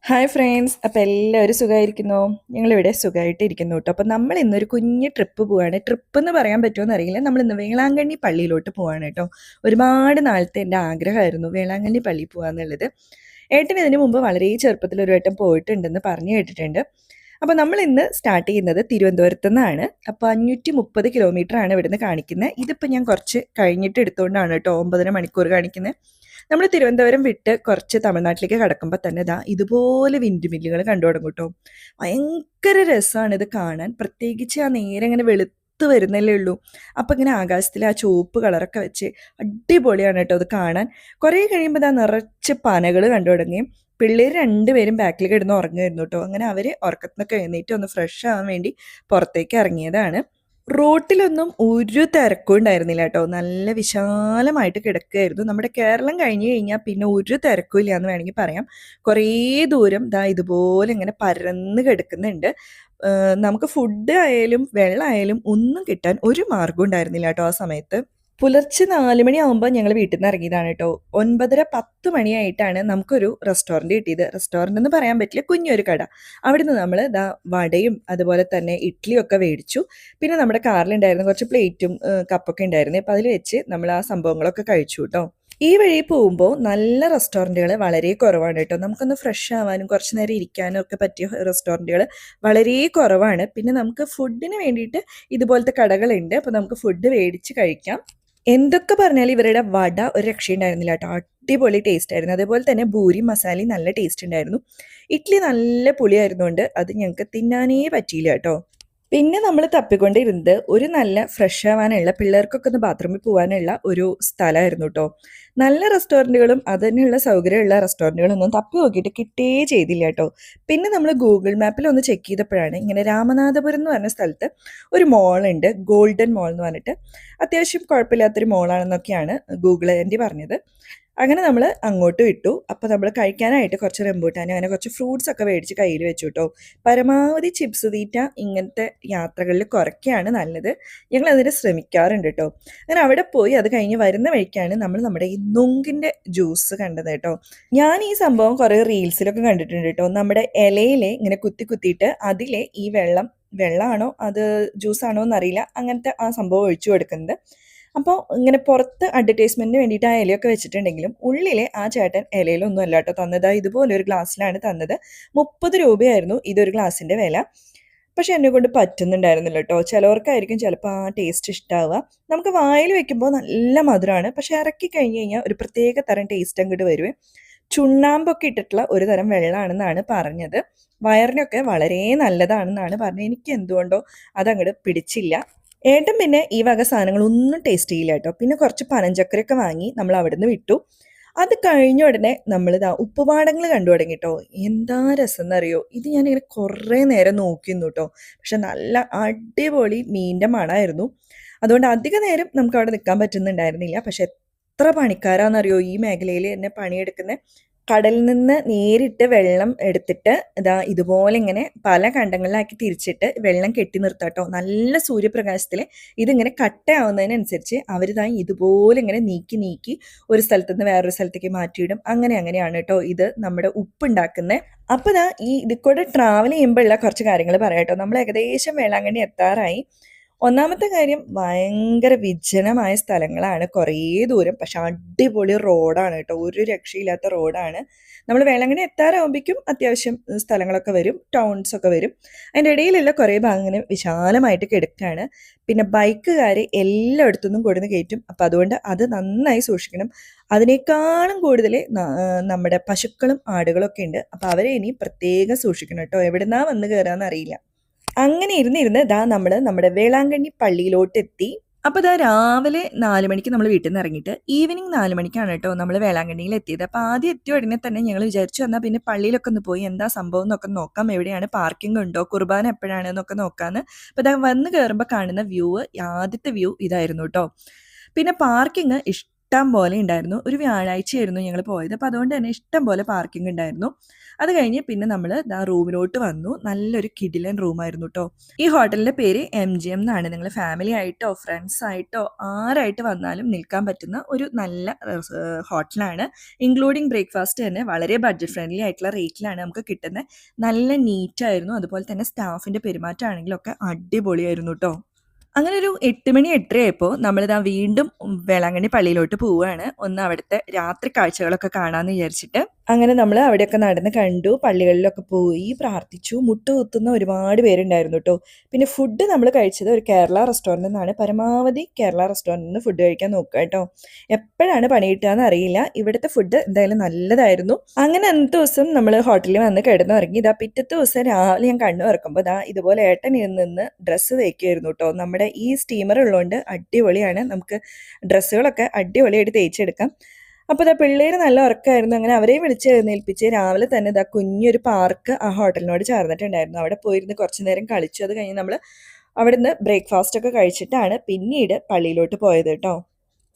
Hi friends, അപ്പോൾ എല്ലാവരും സുഖമായിരിക്കുന്നോ? ഞങ്ങളിവിടെ സുഖമായിട്ട് ഇരിക്കുന്നു കേട്ടോ. അപ്പോൾ നമ്മൾ ഇന്നൊരു കുഞ്ഞ് ട്രിപ്പ് പോവാണ്. ട്രിപ്പ് എന്ന് പറയാൻ പറ്റുമോ എന്നറിയില്ല. നമ്മളിന്ന് വേളാങ്കണ്ണി പള്ളിയിലോട്ട് പോവാണ് കേട്ടോ. ഒരുപാട് നാളത്തെ എൻ്റെ ആഗ്രഹമായിരുന്നു വേളാങ്കണ്ണി പള്ളിയിൽ പോകാന്നുള്ളത്. ഏട്ടൻ ഇതിനു മുമ്പ് വളരെ ചെറുപ്പത്തിൽ ഒരു വട്ടം പോയിട്ടുണ്ടെന്ന് പറഞ്ഞു കേട്ടിട്ടുണ്ട്. അപ്പോൾ നമ്മൾ ഇന്ന് സ്റ്റാർട്ട് ചെയ്യുന്നത് തിരുവനന്തപുരത്ത് നിന്നാണ്. അപ്പോൾ 530 കിലോമീറ്റർ ആണ് ഇവിടുന്ന് കാണിക്കുന്നത്. ഇതിപ്പോൾ ഞാൻ കുറച്ച് കഴിഞ്ഞിട്ട് എടുത്തുകൊണ്ടാണ് കേട്ടോ 9.5 മണിക്കൂർ കാണിക്കുന്നത്. നമ്മൾ തിരുവനന്തപുരം വിട്ട് കുറച്ച് തമിഴ്നാട്ടിലേക്ക് കടക്കുമ്പോൾ തന്നെ ഇതുപോലെ വിൻഡ് മില്ലുകൾ കണ്ടു തുടങ്ങും കേട്ടോ. ഭയങ്കര രസമാണ് ഇത് കാണാൻ. പ്രത്യേകിച്ച് ആ നേരെ ഇങ്ങനെ വെളുത്ത് വരുന്നല്ലേ ഉള്ളൂ. അപ്പം ഇങ്ങനെ ആകാശത്തിൽ ആ ചുവപ്പ് കളറൊക്കെ വെച്ച് അടിപൊളിയാണ് കേട്ടോ അത് കാണാൻ. കുറേ കഴിയുമ്പോൾ നിറച്ച് പനകൾ കണ്ടു തുടങ്ങുകയും പിള്ളേർ രണ്ടുപേരും ബാക്കിൽ കിടന്ന് ഉറങ്ങുമായിരുന്നു കേട്ടോ. അങ്ങനെ അവർ ഉറക്കത്തിനൊക്കെ എഴുന്നേറ്റ് ഒന്ന് ഫ്രഷ് ആവാൻ വേണ്ടി പുറത്തേക്ക് ഇറങ്ങിയതാണ്. റോട്ടിലൊന്നും ഒരു തിരക്കും ഉണ്ടായിരുന്നില്ല കേട്ടോ. നല്ല വിശാലമായിട്ട് കിടക്കുകയായിരുന്നു. നമ്മുടെ കേരളം കഴിഞ്ഞു കഴിഞ്ഞാൽ പിന്നെ ഒരു തിരക്കും ഇല്ല എന്ന് വേണമെങ്കിൽ പറയാം. കുറേ ദൂരം ഇതുപോലെ ഇങ്ങനെ പരന്ന് കിടക്കുന്നുണ്ട്. നമുക്ക് ഫുഡ് ആയാലും വെള്ളമായാലും ഒന്നും കിട്ടാൻ ഒരു മാർഗ്ഗം ഉണ്ടായിരുന്നില്ല കേട്ടോ ആ സമയത്ത്. പുലർച്ചെ 4 മണിയാകുമ്പോൾ ഞങ്ങൾ വീട്ടിൽ നിന്ന് ഇറങ്ങിയതാണ് കേട്ടോ. 9:30-10 മണിയായിട്ടാണ് നമുക്കൊരു റെസ്റ്റോറൻറ്റ് കിട്ടിയത്. റെസ്റ്റോറൻ്റ് എന്ന് പറയാൻ പറ്റില്ല, കുഞ്ഞൊരു കട. അവിടുന്ന് നമ്മൾ വടയും അതുപോലെ തന്നെ ഇഡ്ഡലിയും ഒക്കെ മേടിച്ചു. പിന്നെ നമ്മുടെ കാറിലുണ്ടായിരുന്ന കുറച്ച് പ്ലേറ്റും കപ്പൊക്കെ ഉണ്ടായിരുന്നു. അപ്പോൾ അതിൽ വെച്ച് നമ്മൾ ആ സംഭവങ്ങളൊക്കെ കഴിച്ചു കേട്ടോ. ഈ വഴി പോകുമ്പോൾ നല്ല റെസ്റ്റോറൻറ്റുകൾ വളരെ കുറവാണ് കേട്ടോ. നമുക്കൊന്ന് ഫ്രഷ് ആവാനും കുറച്ച് നേരം ഇരിക്കാനും ഒക്കെ പറ്റിയ റെസ്റ്റോറൻറ്റുകൾ വളരെ കുറവാണ്. പിന്നെ നമുക്ക് ഫുഡിന് വേണ്ടിയിട്ട് ഇതുപോലത്തെ കടകളുണ്ട്. അപ്പോൾ നമുക്ക് ഫുഡ് മേടിച്ച് കഴിക്കാം. എന്തൊക്കെ പറഞ്ഞാലും ഇവരുടെ വട ഒരു രക്ഷയുണ്ടായിരുന്നില്ല കേട്ടോ. അടിപൊളി ടേസ്റ്റ് ആയിരുന്നു. അതേപോലെ തന്നെ പൂരി മസാലയും നല്ല ടേസ്റ്റ് ഉണ്ടായിരുന്നു. ഇഡ്ഡലി നല്ല പുളിയായിരുന്നുകൊണ്ട് അത് ഞങ്ങൾക്ക് തിന്നാനേ പറ്റിയില്ല കേട്ടോ. പിന്നെ നമ്മൾ തപ്പിക്കൊണ്ടിരുന്നത് ഒരു നല്ല ഫ്രഷ് ആവാനുള്ള, പിള്ളേർക്കൊക്കെ ഒന്ന് ബാത്റൂമിൽ പോകാനുള്ള ഒരു സ്ഥലമായിരുന്നു കേട്ടോ. നല്ല റെസ്റ്റോറൻറ്റുകളും അതിനുള്ള സൗകര്യമുള്ള റെസ്റ്റോറൻറ്റുകളൊന്നും തപ്പി നോക്കിയിട്ട് കിട്ടുകയേ ചെയ്തില്ല കേട്ടോ. പിന്നെ നമ്മൾ ഗൂഗിൾ മാപ്പിൽ ഒന്ന് ചെക്ക് ചെയ്തപ്പോഴാണ് ഇങ്ങനെ രാമനാഥപുരം എന്ന് പറഞ്ഞ സ്ഥലത്ത് ഒരു മോളുണ്ട്, ഗോൾഡൻ മോൾ എന്ന് പറഞ്ഞിട്ട്. അത്യാവശ്യം കുഴപ്പമില്ലാത്തൊരു മോളാണെന്നൊക്കെയാണ് ഗൂഗിൾ ആൻറ്റി പറഞ്ഞത്. അങ്ങനെ നമ്മൾ അങ്ങോട്ട് വിട്ടു. അപ്പോൾ നമ്മൾ കഴിക്കാനായിട്ട് കുറച്ച് റംബൂട്ടാൻ അങ്ങനെ കുറച്ച് ഫ്രൂട്ട്സ് ഒക്കെ മേടിച്ച് കയ്യിൽ വെച്ചു കേട്ടോ. പരമാവധി ചിപ്സ് തീറ്റ ഇങ്ങനത്തെ യാത്രകളിൽ കുറയ്ക്കുകയാണ് നല്ലത്. ഞങ്ങൾ അതിന് ശ്രമിക്കാറുണ്ട് കേട്ടോ. അങ്ങനെ അവിടെ പോയി അത് കഴിഞ്ഞ് വരുന്ന വഴിക്കാണ് നമ്മൾ നമ്മുടെ ഈ നുങ്കിൻ്റെ ജ്യൂസ് കണ്ടത് കേട്ടോ. ഞാൻ ഈ സംഭവം കുറേ റീൽസിലൊക്കെ കണ്ടിട്ടുണ്ട് കേട്ടോ. നമ്മുടെ ഇലയിലെ ഇങ്ങനെ കുത്തി കുത്തിയിട്ട് അതിലെ ഈ വെള്ളമാണോ അത് ജ്യൂസാണോ എന്നറിയില്ല, അങ്ങനത്തെ ആ സംഭവം ഒഴിച്ചു കൊടുക്കുന്നത്. അപ്പോൾ ഇങ്ങനെ പുറത്ത് അഡ്വർടൈസ്മെൻറ്റിന് വേണ്ടിയിട്ട് ആ ഇലയൊക്കെ വെച്ചിട്ടുണ്ടെങ്കിലും ഉള്ളിലെ ആ ചേട്ടൻ ഇലയിലൊന്നും അല്ല കേട്ടോ തന്നത്. ഇതുപോലെ ഒരു ഗ്ലാസ്സിലാണ് തന്നത്. 30 രൂപയായിരുന്നു ഇതൊരു ഗ്ലാസിൻ്റെ വില. പക്ഷെ എന്നെ കൊണ്ട് പറ്റുന്നുണ്ടായിരുന്നില്ല കേട്ടോ. ചിലവർക്കായിരിക്കും ചിലപ്പോൾ ആ ടേസ്റ്റ് ഇഷ്ടമാവുക. നമുക്ക് വായിൽ വെക്കുമ്പോൾ നല്ല മധുരമാണ്. പക്ഷെ ഇറക്കി കഴിഞ്ഞ് കഴിഞ്ഞാൽ ഒരു പ്രത്യേക തരം ടേസ്റ്റ് അങ്ങോട്ട് വരുവേ. ചുണ്ണാമ്പൊക്കെ ഇട്ടിട്ടുള്ള ഒരു തരം വെള്ളമാണെന്നാണ് പറഞ്ഞത്. വയറിനൊക്കെ വളരെ നല്ലതാണെന്നാണ് പറഞ്ഞത്. എനിക്ക് എന്തുകൊണ്ടോ അതങ്ങോട്ട് പിടിച്ചില്ല. ഏട്ടൻ പിന്നെ ഈ വക സാധനങ്ങളൊന്നും ടേസ്റ്റ് ചെയ്യില്ല കേട്ടോ. പിന്നെ കുറച്ച് പനഞ്ചക്കരയൊക്കെ വാങ്ങി നമ്മൾ അവിടെ നിന്ന് വിട്ടു. അത് കഴിഞ്ഞ ഉടനെ നമ്മൾ ഉപ്പുപാടങ്ങൾ കണ്ടു തുടങ്ങി കേട്ടോ. എന്താ രസം എന്നറിയോ, ഇത് ഞാനിങ്ങനെ കുറേ നേരം നോക്കിയിരുന്നു കേട്ടോ. പക്ഷെ നല്ല അടിപൊളി മീനിൻ്റെ മണമായിരുന്നു. അതുകൊണ്ട് അധിക നേരം നമുക്ക് അവിടെ നിൽക്കാൻ പറ്റുന്നുണ്ടായിരുന്നില്ല. പക്ഷെ എത്ര പണിക്കാരാണെന്നറിയോ ഈ മേഖലയിൽ എന്നെ പണിയെടുക്കുന്നത്. കടലിൽ നിന്ന് നേരിട്ട് വെള്ളം എടുത്തിട്ട് ഇതുപോലെ ഇങ്ങനെ പല കണ്ടങ്ങളിലാക്കി തിരിച്ചിട്ട് വെള്ളം കെട്ടി നിർത്താട്ടോ. നല്ല സൂര്യപ്രകാശത്തിൽ ഇതിങ്ങനെ കട്ടയാവുന്നതിനനുസരിച്ച് അവർ ഇതുപോലെ ഇങ്ങനെ നീക്കി നീക്കി ഒരു സ്ഥലത്ത് നിന്ന് വേറൊരു സ്ഥലത്തേക്ക് മാറ്റിയിടും. അങ്ങനെയാണ് കേട്ടോ ഇത് നമ്മുടെ ഉപ്പുണ്ടാക്കുന്നത്. അപ്പോൾ ഈ ഇതിക്കൂടെ ട്രാവൽ ചെയ്യുമ്പോഴുള്ള കുറച്ച് കാര്യങ്ങൾ പറയാം കേട്ടോ. നമ്മൾ ഏകദേശം വേളാങ്കണ്ണി എത്താറായി. ഒന്നാമത്തെ കാര്യം, ഭയങ്കര വിജനമായ സ്ഥലങ്ങളാണ്, കുറേ ദൂരം. പക്ഷെ അടിപൊളി റോഡാണ് കേട്ടോ. ഒരു രക്ഷയില്ലാത്ത റോഡാണ്. നമ്മൾ വേളാങ്കണ്ണി എത്താറാകുമ്പോഴേക്കും അത്യാവശ്യം സ്ഥലങ്ങളൊക്കെ വരും, ടൗൺസൊക്കെ വരും. അതിൻ്റെ ഇടയിലുള്ള കുറേ ഭാഗങ്ങൾ വിശാലമായിട്ട് കിടക്കുകയാണ്. പിന്നെ ബൈക്കുകാർ എല്ലായിടത്തുനിന്നും കൊടുന്ന് കയറ്റും. അപ്പം അതുകൊണ്ട് അത് നന്നായി സൂക്ഷിക്കണം. അതിനേക്കാളും കൂടുതൽ നമ്മുടെ പശുക്കളും ആടുകളും ഒക്കെ ഉണ്ട്. അപ്പം അവരെ ഇനി പ്രത്യേകം സൂക്ഷിക്കണം കേട്ടോ. എവിടുന്നാ വന്ന് കയറാമെന്ന് അറിയില്ല. അങ്ങനെ ഇരുന്ന് നമ്മൾ നമ്മുടെ വേളാങ്കണ്ണി പള്ളിയിലോട്ട് എത്തി. അപ്പോൾ രാവിലെ 4 മണിക്ക് നമ്മൾ വീട്ടിൽ നിന്ന് ഇറങ്ങിയിട്ട് ഈവനിങ് 4 മണിക്കാണ് കേട്ടോ നമ്മൾ വേളാങ്കണ്ണിയിൽ എത്തിയത്. അപ്പോൾ ആദ്യം എത്തിയ ഉടനെ തന്നെ ഞങ്ങൾ വിചാരിച്ചു എന്നാൽ പിന്നെ പള്ളിയിലൊക്കെ ഒന്ന് പോയി എന്താ സംഭവം എന്നൊക്കെ നോക്കാം, എവിടെയാണ് പാർക്കിംഗ് ഉണ്ടോ, കുർബാന എപ്പോഴാണ് എന്നൊക്കെ നോക്കാമെന്ന്. അപ്പോൾ വന്ന് കയറുമ്പോൾ കാണുന്ന വ്യൂ, ആദ്യത്തെ വ്യൂ ഇതായിരുന്നു കേട്ടോ. പിന്നെ പാർക്കിംഗ് ഇഷ്ടം പോലെ ഉണ്ടായിരുന്നു. ഒരു വ്യാഴാഴ്ചയായിരുന്നു ഞങ്ങൾ പോയത്. അപ്പോൾ അതുകൊണ്ട് തന്നെ ഇഷ്ടം പോലെ പാർക്കിംഗ് ഉണ്ടായിരുന്നു. അത് കഴിഞ്ഞ് പിന്നെ നമ്മൾ റൂമിലോട്ട് വന്നു. നല്ലൊരു കിടിലൻ റൂമായിരുന്നു കേട്ടോ. ഈ ഹോട്ടലിൻ്റെ പേര് MGM എന്നാണ്. നിങ്ങൾ ഫാമിലി ആയിട്ടോ ഫ്രണ്ട്സ് ആയിട്ടോ ആരായിട്ട് വന്നാലും നിൽക്കാൻ പറ്റുന്ന ഒരു നല്ല ഹോട്ടലാണ്. ഇൻക്ലൂഡിങ് ബ്രേക്ക്ഫാസ്റ്റ് തന്നെ വളരെ ബഡ്ജറ്റ് ഫ്രണ്ട്ലി ആയിട്ടുള്ള റേറ്റിലാണ് നമുക്ക് കിട്ടുന്നത്. നല്ല നീറ്റായിരുന്നു. അതുപോലെ തന്നെ സ്റ്റാഫിൻ്റെ പെരുമാറ്റമാണെങ്കിലും ഒക്കെ അടിപൊളിയായിരുന്നു കേട്ടോ. അങ്ങനെ ഒരു 8 മണി 8:30 ആയപ്പോൾ നമ്മളിതാ വീണ്ടും വേളാങ്കണ്ണി പള്ളിയിലോട്ട് പോവുകയാണ്. ഒന്ന് അവിടുത്തെ രാത്രി കാഴ്ചകളൊക്കെ കാണാമെന്ന് വിചാരിച്ചിട്ട്. അങ്ങനെ നമ്മൾ അവിടെയൊക്കെ നടന്ന് കണ്ടു, പള്ളികളിലൊക്കെ പോയി പ്രാർത്ഥിച്ചു. മുട്ടുകുത്തുന്ന ഒരുപാട് പേരുണ്ടായിരുന്നു കേട്ടോ. പിന്നെ ഫുഡ് നമ്മൾ കഴിച്ചത് ഒരു കേരള റെസ്റ്റോറൻറ്റിൽ നിന്നാണ്. പരമാവധി കേരള റെസ്റ്റോറൻറ്റിൽ നിന്ന് ഫുഡ് കഴിക്കാൻ നോക്കുക കേട്ടോ. എപ്പോഴാണ് പണി കിട്ടുകയെന്ന് അറിയില്ല. ഇവിടുത്തെ ഫുഡ് എന്തായാലും നല്ലതായിരുന്നു. അങ്ങനെ അന്നത്തെ ദിവസം നമ്മൾ ഹോട്ടലിൽ വന്ന് കിടന്നുറങ്ങി. ഇതാ പിറ്റത്തെ ദിവസം രാവിലെ ഞാൻ കണ്ണു തുറക്കുമ്പോൾ ഇതാ ഇതുപോലെ ഏട്ടൻ നിന്ന് ഡ്രസ്സ് തേക്കുമായിരുന്നു കേട്ടോ. നമ്മുടെ ഈ സ്റ്റീമർ ഉള്ളതുകൊണ്ട് അടിപൊളിയാണ്. നമുക്ക് ഡ്രസ്സുകളൊക്കെ അടിപൊളിയായിട്ട് തേച്ചെടുക്കാം. അപ്പോൾ ഇതാ പിള്ളേർ നല്ല ഉറക്കമായിരുന്നു. അങ്ങനെ അവരെയും വിളിച്ച് എഴുന്നേൽപ്പിച്ച് രാവിലെ തന്നെ ഇതാ കുഞ്ഞൊരു പാർക്ക് ആ ഹോട്ടലിനോട് ചേർന്നിട്ടുണ്ടായിരുന്നു. അവിടെ പോയിരുന്ന് കുറച്ച് നേരം കളിച്ചു. അത് കഴിഞ്ഞ് നമ്മൾ അവിടെ നിന്ന് ബ്രേക്ക്ഫാസ്റ്റ് ഒക്കെ കഴിച്ചിട്ടാണ് പിന്നീട് പള്ളിയിലോട്ട് പോയത് കേട്ടോ.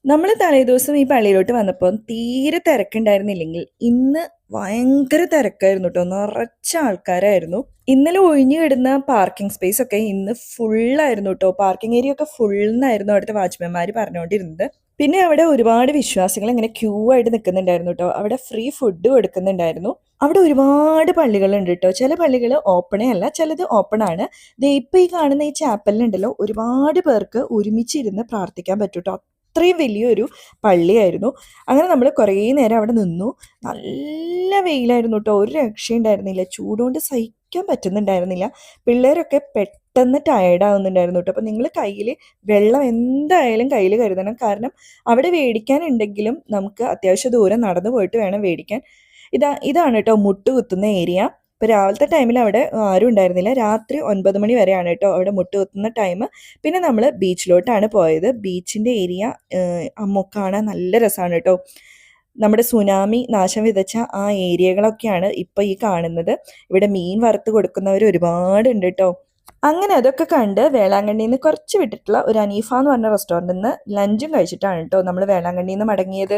നമ്മൾ തലേദിവസം ഈ പള്ളിയിലോട്ട് വന്നപ്പോൾ തീരെ തിരക്കുണ്ടായിരുന്നില്ലെങ്കിൽ ഇന്ന് ഭയങ്കര തിരക്കായിരുന്നു കേട്ടോ. നിറച്ച ആൾക്കാരായിരുന്നു. ഇന്നലെ ഒഴിഞ്ഞു കിടന്ന പാർക്കിംഗ് സ്പേസ് ഒക്കെ ഇന്ന് ഫുള്ളായിരുന്നു കേട്ടോ. പാർക്കിംഗ് ഏരിയ ഒക്കെ ഫുള്ളായിരുന്നു അവിടുത്തെ വാച്ച്മാൻമാർ പറഞ്ഞുകൊണ്ടിരുന്നത്. പിന്നെ അവിടെ ഒരുപാട് വിശ്വാസികൾ ഇങ്ങനെ ക്യൂ ആയിട്ട് നിൽക്കുന്നുണ്ടായിരുന്നു കേട്ടോ. അവിടെ ഫ്രീ ഫുഡ് കൊടുക്കുന്നുണ്ടായിരുന്നു. അവിടെ ഒരുപാട് പള്ളികളുണ്ട് കേട്ടോ. ചില പള്ളികൾ ഓപ്പണേ അല്ല, ചിലത് ഓപ്പൺ ആണ്. ദേ ഇപ്പം ഈ കാണുന്ന ഈ ചാപ്പലിനുണ്ടല്ലോ ഒരുപാട് പേർക്ക് ഒരുമിച്ചിരുന്ന് പ്രാർത്ഥിക്കാൻ പറ്റും കേട്ടോ. അത്രയും വലിയൊരു പള്ളിയായിരുന്നു. അങ്ങനെ നമ്മൾ കുറേ നേരം അവിടെ നിന്നു. നല്ല വെയിലായിരുന്നു കേട്ടോ. ഒരു രക്ഷയുണ്ടായിരുന്നില്ല. ചൂടുകൊണ്ട് സഹിക്കാൻ പറ്റുന്നുണ്ടായിരുന്നില്ല. പിള്ളേരൊക്കെ പെട്ടെന്ന് ടയേർഡാവുന്നുണ്ടായിരുന്നു കേട്ടോ. അപ്പോൾ നിങ്ങൾ കയ്യിൽ വെള്ളം എന്തായാലും കയ്യിൽ കരുതണം. കാരണം അവിടെ മേടിക്കാനുണ്ടെങ്കിലും നമുക്ക് അത്യാവശ്യം ദൂരം നടന്നു പോയിട്ട് വേണം മേടിക്കാൻ. ഇതാണ് കേട്ടോ മുട്ടുകുത്തുന്ന ഏരിയ. ഇപ്പോൾ രാവിലത്തെ ടൈമിൽ അവിടെ ആരും ഉണ്ടായിരുന്നില്ല. രാത്രി 9 മണി വരെയാണ് കേട്ടോ അവിടെ മുട്ടുകുത്തുന്ന ടൈം. പിന്നെ നമ്മൾ ബീച്ചിലോട്ടാണ് പോയത്. ബീച്ചിൻ്റെ ഏരിയ കാണാൻ നല്ല രസമാണ് കേട്ടോ. നമ്മുടെ സുനാമി നാശം വിതച്ച ആ ഏരിയകളൊക്കെയാണ് ഇപ്പോൾ ഈ കാണുന്നത്. ഇവിടെ മീൻ വറുത്ത് കൊടുക്കുന്നവർ ഒരുപാടുണ്ട് കേട്ടോ. അങ്ങനെ അതൊക്കെ കണ്ട് വേളാങ്കണ്ണിയിൽ നിന്ന് കുറച്ച് വിട്ടിട്ടുള്ള ഒരു അനീഫ എന്ന് പറഞ്ഞ റെസ്റ്റോറൻറ്റിൽ നിന്ന് ലഞ്ചും കഴിച്ചിട്ടാണ് കേട്ടോ നമ്മൾ വേളാങ്കണ്ണിയിൽ നിന്ന് മടങ്ങിയത്.